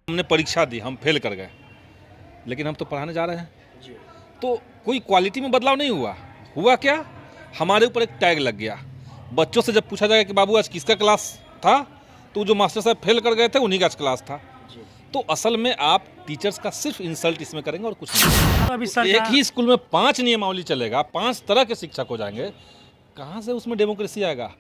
हमने परीक्षा दी, हम फेल कर गए, लेकिन हम तो पढ़ाने जा रहे हैं जी। तो कोई क्वालिटी में बदलाव नहीं हुआ क्या? हमारे ऊपर एक टैग लग गया। बच्चों से जब पूछा जाएगा कि बाबू आज किसका क्लास था, तो जो मास्टर साहब फेल कर गए थे उन्हीं का क्लास था जी। तो असल में आप टीचर्स का सिर्फ इंसल्ट इसमें करेंगे और कुछ नहीं। अभी एक ही स्कूल में 5 नियमावली चलेगा, 5 तरह के शिक्षक हो जाएंगे, कहाँ से उसमें डेमोक्रेसी आएगा?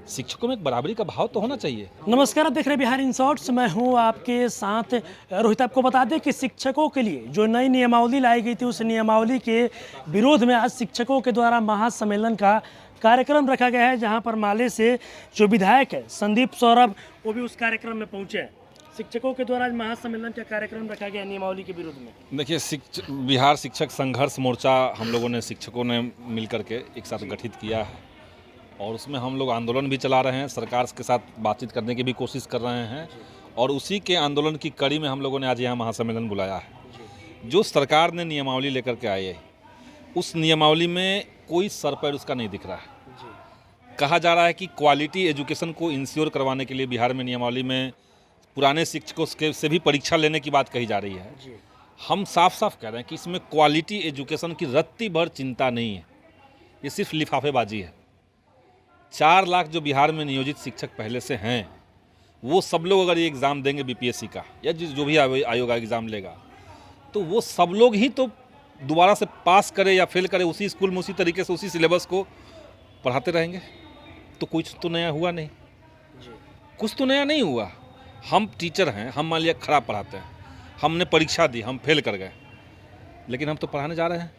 शिक्षकों में एक बराबरी का भाव तो होना चाहिए। नमस्कार, आप देख रहे हैं बिहार इन शॉर्ट्स। मैं हूं आपके साथ रोहित। आपको बता दें कि शिक्षकों के लिए जो नई नियमावली लाई गई थी, उस नियमावली के विरोध में आज शिक्षकों के द्वारा महासम्मेलन का कार्यक्रम रखा गया है, जहां पर माले से जो विधायक है संदीप सौरभ, वो भी उस कार्यक्रम में पहुंचे हैं। शिक्षकों के द्वारा आज महासम्मेलन का कार्यक्रम रखा गया नियमावली के विरोध में। देखिए, बिहार शिक्षक संघर्ष मोर्चा हम लोगों ने, शिक्षकों ने मिल करके एक साथ गठित किया है और उसमें हम लोग आंदोलन भी चला रहे हैं, सरकार के साथ बातचीत करने की भी कोशिश कर रहे हैं और उसी के आंदोलन की कड़ी में हम लोगों ने आज यहाँ महासम्मेलन बुलाया है। जो सरकार ने नियमावली लेकर के आई है, उस नियमावली में कोई सर पैर उसका नहीं दिख रहा है। कहा जा रहा है कि क्वालिटी एजुकेशन को इंश्योर करवाने के लिए बिहार में नियमावली में पुराने शिक्षकों से भी परीक्षा लेने की बात कही जा रही है। हम साफ साफ कह रहे हैं कि इसमें क्वालिटी एजुकेशन की रत्ती भर चिंता नहीं है, ये सिर्फ लिफाफेबाजी है। 4 लाख जो बिहार में नियोजित शिक्षक पहले से हैं, वो सब लोग अगर ये एग्ज़ाम देंगे बीपीएससी का या जो भी आयोग एग्ज़ाम लेगा, तो वो सब लोग ही तो दोबारा से पास करे या फेल करे, उसी स्कूल में उसी तरीके से उसी सिलेबस को पढ़ाते रहेंगे। तो कुछ तो नया हुआ नहीं, कुछ तो नया नहीं हुआ। हम टीचर हैं, हम मान लिया खराब पढ़ाते हैं, हमने परीक्षा दी, हम फेल कर गए, लेकिन हम तो पढ़ाने जा रहे हैं।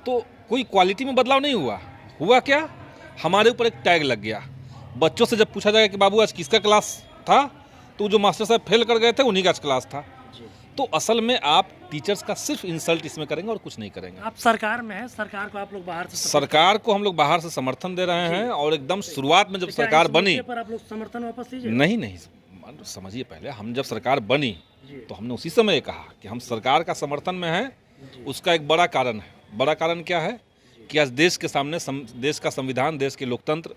तो कोई क्वालिटी में बदलाव नहीं हुआ क्या? हमारे ऊपर एक टैग लग गया। बच्चों से जब पूछा जाएगा कि बाबू आज किसका क्लास था, तो जो मास्टर साहब फेल कर गए थे उन्हीं का क्लास था। तो असल में आप टीचर्स का सिर्फ इंसल्ट इसमें करेंगे और कुछ नहीं करेंगे। आप सरकार में हैं, सरकार को आप लोग बाहर से सरकार को हम लोग बाहर से समर्थन दे रहे हैं और एकदम शुरुआत में जब सरकार बनी, पर आप लोग समर्थन वापस लीजिए। नहीं समझिए, पहले हम जब सरकार बनी तो हमने उसी समय कहा कि हम सरकार का समर्थन में हैं। उसका एक बड़ा कारण है। बड़ा कारण क्या है कि आज देश के सामने देश का संविधान, देश के लोकतंत्र,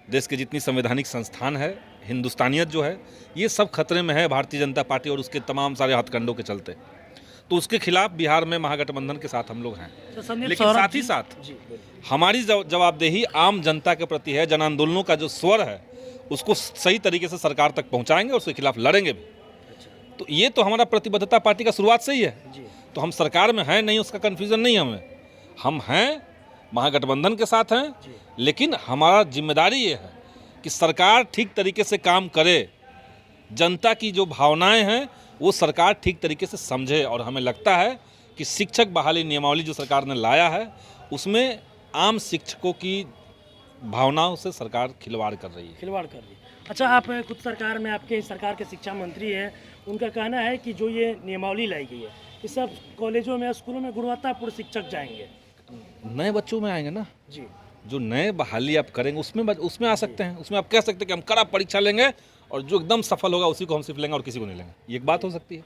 देश के जितनी संवैधानिक संस्थान है, हिंदुस्तानियत जो है, ये सब खतरे में है भारतीय जनता पार्टी और उसके तमाम सारे हथकंडों के चलते। तो उसके खिलाफ बिहार में महागठबंधन के साथ हम लोग हैं, लेकिन साथ ही साथ हमारी जवाबदेही आम जनता के प्रति है। जन आंदोलनों का जो स्वर है उसको सही तरीके से सरकार तक पहुँचाएंगे और उसके खिलाफ लड़ेंगे भी। तो ये तो हमारा प्रतिबद्धता पार्टी का शुरुआत से ही है। तो हम सरकार में हैं नहीं, उसका कन्फ्यूज़न नहीं हमें। हम हैं, महागठबंधन के साथ हैं, लेकिन हमारा जिम्मेदारी ये है कि सरकार ठीक तरीके से काम करे, जनता की जो भावनाएं हैं वो सरकार ठीक तरीके से समझे। और हमें लगता है कि शिक्षक बहाली नियमावली जो सरकार ने लाया है, उसमें आम शिक्षकों की भावनाओं से सरकार खिलवाड़ कर रही है। अच्छा, आप खुद सरकार में, आपके सरकार के शिक्षा मंत्री हैं, उनका कहना है कि जो ये नियमावली लाई गई है, इस सब कॉलेजों में, स्कूलों में गुणवत्तापूर्ण शिक्षक जाएंगे, नए बच्चों में आएंगे ना जी। जो नए बहाली आप करेंगे उसमें आ सकते हैं। उसमें आप कह सकते हैं कि हम कड़ा परीक्षा लेंगे और जो एकदम सफल होगा उसी को हम सिर्फ लेंगे और किसी को नहीं लेंगे। ये एक बात हो सकती है,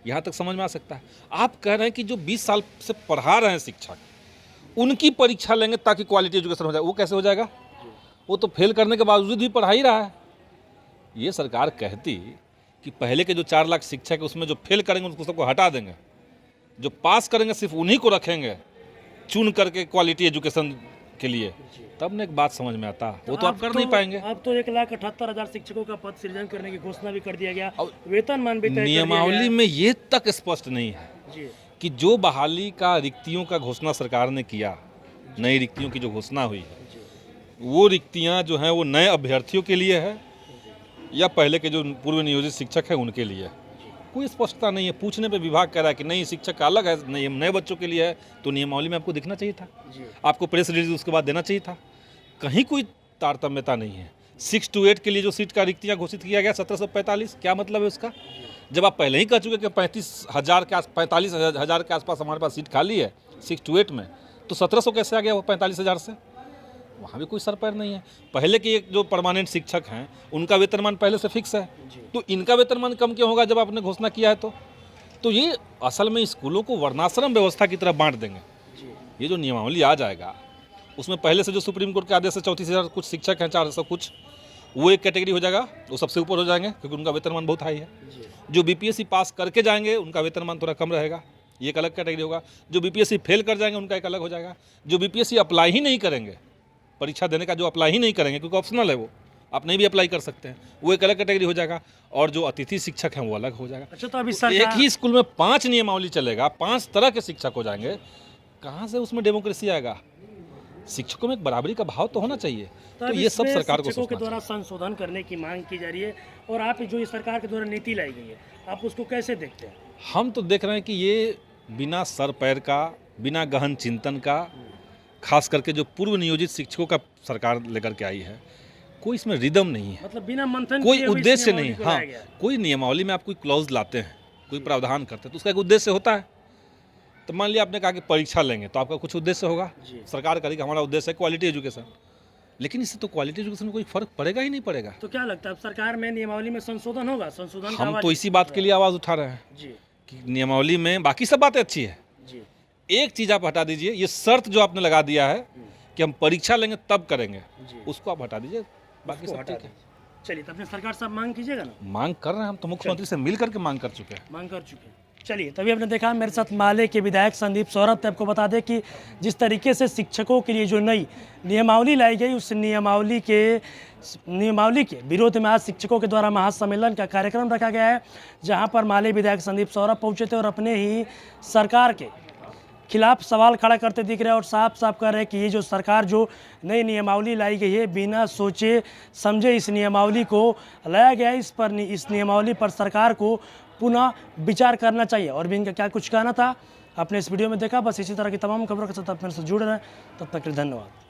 यहाँ तक समझ में आ सकता है। आप कह रहे हैं कि जो 20 साल से पढ़ा रहे हैं शिक्षक, उनकी परीक्षा लेंगे ताकि क्वालिटी एजुकेशन हो जाए। वो कैसे हो जाएगा? वो तो फेल करने के बावजूद भी पढ़ा ही रहा है। ये सरकार कहती कि पहले के जो 4 लाख शिक्षक है उसमें जो फेल करेंगे उसको सबको हटा देंगे, जो पास करेंगे सिर्फ उन्हीं को रखेंगे चुन करके क्वालिटी एजुकेशन के लिए, तब ने एक बात समझ में आता। वो तो आप कर नहीं पाएंगे। अब तो 1,78,000 शिक्षकों का पद सृजन करने की घोषणा भी कर दिया गया, वेतनमान भी तय कर दिया गया। नियमावली में ये तक स्पष्ट नहीं है कि जो बहाली का रिक्तियों का घोषणा सरकार ने किया, नई रिक्तियों की जो घोषणा हुई है, वो रिक्तियां जो हैं वो नए अभ्यर्थियों के लिए है या पहले के जो पूर्व नियोजित शिक्षक हैं उनके लिए। कोई स्पष्टता नहीं है। पूछने पे विभाग कह रहा है कि नहीं, शिक्षक का अलग है, नहीं नए बच्चों के लिए है। तो नियमावली में आपको दिखना चाहिए था, आपको प्रेस रिलीज उसके बाद देना चाहिए था। कहीं कोई तारतम्यता नहीं है। 6 to 8 के लिए जो सीट का रिक्तियाँ घोषित किया गया 1745, क्या मतलब है उसका? जब आप पहले ही कह चुके कि 45,000 के आसपास हमारे पास सीट खाली है 6 to 8 में, तो 1700 कैसे आ गया वो 45,000 से? वहाँ भी कोई सर पैर नहीं है। पहले के जो परमानेंट शिक्षक हैं उनका वेतनमान पहले से फिक्स है, तो इनका वेतनमान कम क्यों होगा जब आपने घोषणा किया है? तो ये असल में स्कूलों को वर्णाश्रम व्यवस्था की तरफ बांट देंगे। ये जो नियमावली आ जाएगा उसमें पहले से जो सुप्रीम कोर्ट के आदेश से 34,000 कुछ शिक्षक हैं, 400 कुछ, वो एक कैटेगरी हो जाएगा, वो सबसे ऊपर हो जाएंगे क्योंकि उनका वेतनमान बहुत हाई है। जो बीपीएससी पास करके जाएंगे उनका वेतनमान थोड़ा कम रहेगा, ये एक अलग कैटेगरी होगा। जो बीपीएससी फेल कर जाएंगे उनका एक अलग हो जाएगा। जो बीपीएससी अप्लाई ही नहीं करेंगे, परीक्षा देने का जो अप्लाई ही नहीं करेंगे क्योंकि ऑप्शनल है, वो आप नहीं भी अप्लाई कर सकते हैं, वो एक अलग कैटेगरी हो जाएगा। और जो अतिथि शिक्षक हैं वो अलग हो जाएगा। अच्छा, तो अभी एक ही स्कूल में 5 नियमावली चलेगा, 5 तरह के शिक्षक हो जाएंगे, कहाँ से उसमें डेमोक्रेसी आएगा? शिक्षकों में एक बराबरी का भाव तो होना चाहिए। तो ये सब सरकार को शिक्षकों के द्वारा संशोधन करने की मांग की जा रही है, और आप जो ये सरकार के द्वारा नीति लाई गई है, आप उसको कैसे देखते हैं? हम तो देख रहे हैं कि ये बिना सर पैर का, बिना गहन चिंतन का, खास करके जो पूर्व नियोजित शिक्षकों का सरकार लेकर के आई है, कोई इसमें रिदम नहीं है, मतलब बिना मंथन कोई किए हुए इस उद्देश्य नियमावली नहीं। को हाँ, लाया गया है। कोई नियमावली में आप कोई क्लॉज लाते हैं, कोई प्रावधान करते हैं तो उसका एक उद्देश्य होता है। तो मान लिया आपने कहा कि परीक्षा लेंगे तो आपका कुछ उद्देश्य होगा, सरकार करेगी हमारा उद्देश्य है क्वालिटी एजुकेशन, लेकिन इससे तो क्वालिटी एजुकेशन में कोई फर्क पड़ेगा ही नहीं पड़ेगा। तो क्या लगता है अब सरकार में नियमावली में संशोधन होगा? संशोधन का हम आवाज तो इसी बात के लिए आवाज़ उठा रहे हैं जी कि नियमावली में बाकी सब बातें अच्छी है, जी एक चीज़ आप हटा दीजिए, ये शर्त जो आपने लगा दिया है कि हम परीक्षा लेंगे तब करेंगे, जी। उसको आप हटा दीजिए, बाकी सब हटा ठीक है। चलिए, तो अपने सरकार साहब मांग कीजिएगा ना? मांग कर रहे हैं, हम तो मुख्यमंत्री से मिल करके मांग कर चुके हैं। मांग कर चुके हैं। चलिए, तभी आपने देखा मेरे साथ माले के विधायक संदीप सौरभ थे। आपको बता दें कि जिस तरीके से शिक्षकों के लिए जो नई नियमावली लाई गई, उस नियमावली के विरोध में आज शिक्षकों के द्वारा महासम्मेलन का कार्यक्रम रखा गया है, जहां पर माले विधायक संदीप सौरभ पहुंचे थे और अपने ही सरकार के खिलाफ सवाल खड़ा करते दिख रहे हैं और साफ साफ कह रहे हैं कि ये जो सरकार जो नई नियमावली लाई गई है, बिना सोचे समझे इस नियमावली को लाया गया है। इस नियमावली पर सरकार को पुनः विचार करना चाहिए। और भी इनका क्या कुछ कहना था आपने इस वीडियो में देखा। बस इसी तरह की तमाम खबरों के साथ आप मेरे से जुड़ रहे हैं। तब तक के लिए धन्यवाद।